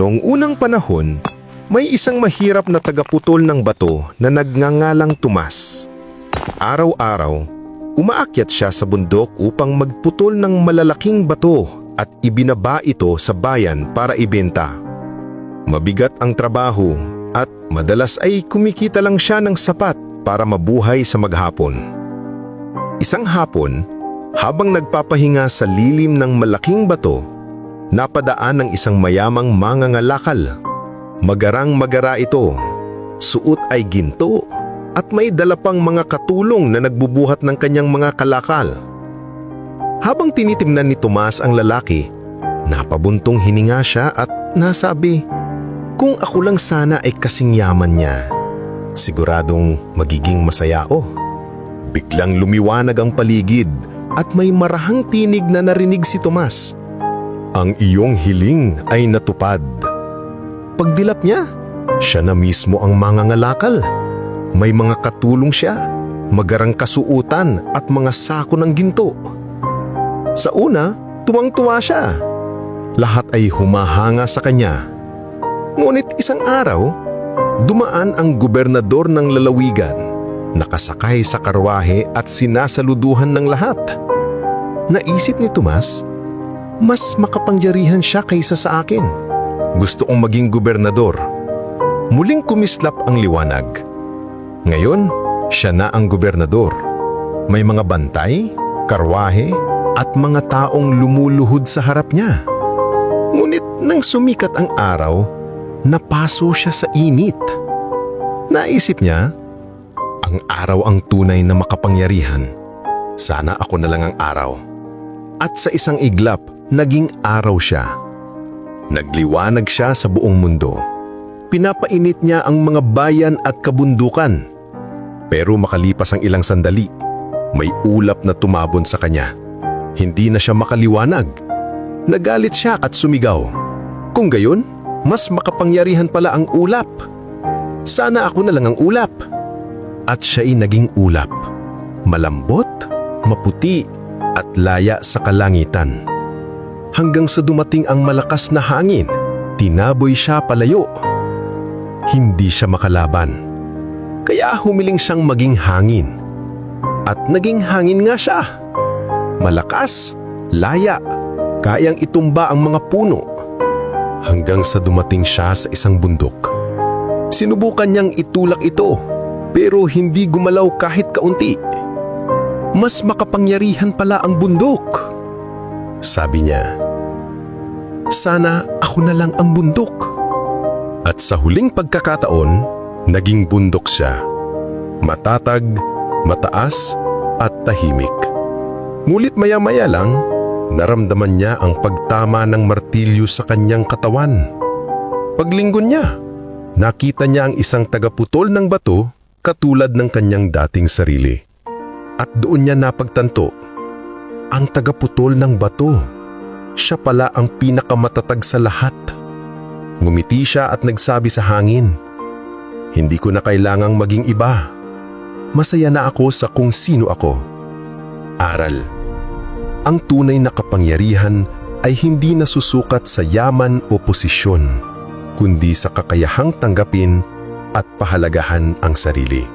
Noong unang panahon, may isang mahirap na tagaputol ng bato na nagngangalang Tomas. Araw-araw, umaakyat siya sa bundok upang magputol ng malalaking bato at ibinaba ito sa bayan para ibenta. Mabigat ang trabaho at madalas ay kumikita lang siya ng sapat para mabuhay sa maghapon. Isang hapon, habang nagpapahinga sa lilim ng malaking bato, napadaan ng isang mayamang mangangalakal. Magarang-magara ito, suot ay ginto at may dala pang mga katulong na nagbubuhat ng kanyang mga kalakal. Habang tinitingnan ni Tomas ang lalaki, napabuntong hininga siya at nasabi, "Kung ako lang sana ay kasing yaman niya, siguradong magiging masaya ako." Biglang lumiwanag ang paligid at may marahang tinig na narinig si Tomas. "Ang iyong hiling ay natupad." Pagdilap niya, siya na mismo ang mangangalakal. May mga katulong siya, magarang kasuutan at mga sako ng ginto. Sa una, tuwang-tuwa siya. Lahat ay humahanga sa kanya. Ngunit isang araw, dumaan ang gobernador ng lalawigan, nakasakay sa karwahe at sinasaluduhan ng lahat. Naisip ni Tomas, mas makapangyarihan siya kaysa sa akin. Gusto kong maging gobernador. Muling kumislap ang liwanag. Ngayon, siya na ang gobernador. May mga bantay, karwahe, at mga taong lumuluhod sa harap niya. Ngunit nang sumikat ang araw, napaso siya sa init. Naisip niya, ang araw ang tunay na makapangyarihan. Sana ako na lang ang araw. At sa isang iglap, naging araw siya. Nagliwanag siya sa buong mundo. Pinapainit niya ang mga bayan at kabundukan. Pero makalipas ang ilang sandali, may ulap na tumabon sa kanya. Hindi na siya makaliwanag. Nagalit siya at sumigaw. Kung gayon, mas makapangyarihan pala ang ulap. Sana ako na lang ang ulap. At siya'y naging ulap. Malambot, maputi, at laya sa kalangitan. Hanggang sa dumating ang malakas na hangin, tinaboy siya palayo. Hindi siya makalaban. Kaya humiling siyang maging hangin. At naging hangin nga siya. Malakas, laya, kayang itumba ang mga puno. Hanggang sa dumating siya sa isang bundok. Sinubukan niyang itulak ito, pero hindi gumalaw kahit kaunti. Mas makapangyarihan pala ang bundok. Sabi niya, sana ako na lang ang bundok. At sa huling pagkakataon, naging bundok siya. Matatag, mataas, at tahimik. Ngunit maya-maya lang, naramdaman niya ang pagtama ng martilyo sa kanyang katawan. Paglingon niya, nakita niya ang isang tagaputol ng bato katulad ng kanyang dating sarili. At doon niya napagtanto, ang tagaputol ng bato, siya pala ang pinakamatatag sa lahat. Ngumiti siya at nagsabi sa hangin, hindi ko na kailangang maging iba. Masaya na ako sa kung sino ako. Aral, ang tunay na kapangyarihan ay hindi nasusukat sa yaman o posisyon, kundi sa kakayahang tanggapin at pahalagahan ang sarili.